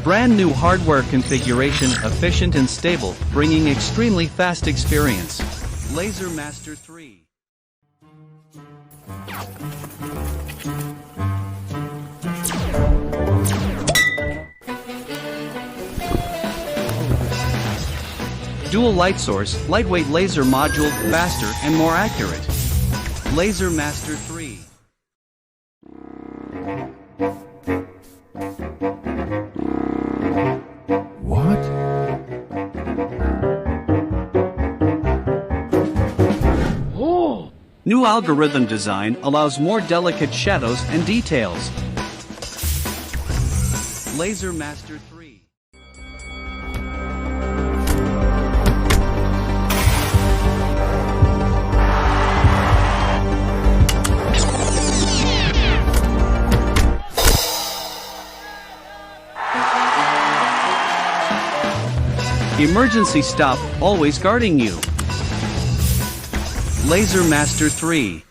brand new hardware configuration, efficient and stable, bringing extremely fast experience. Laser Master 3. Dual light source, lightweight laser module, faster and more accurate. Laser Master 3. What? Oh! New algorithm design allows more delicate shadows and details. Laser Master 3. Emergency stop, always guarding you. Laser Master 3.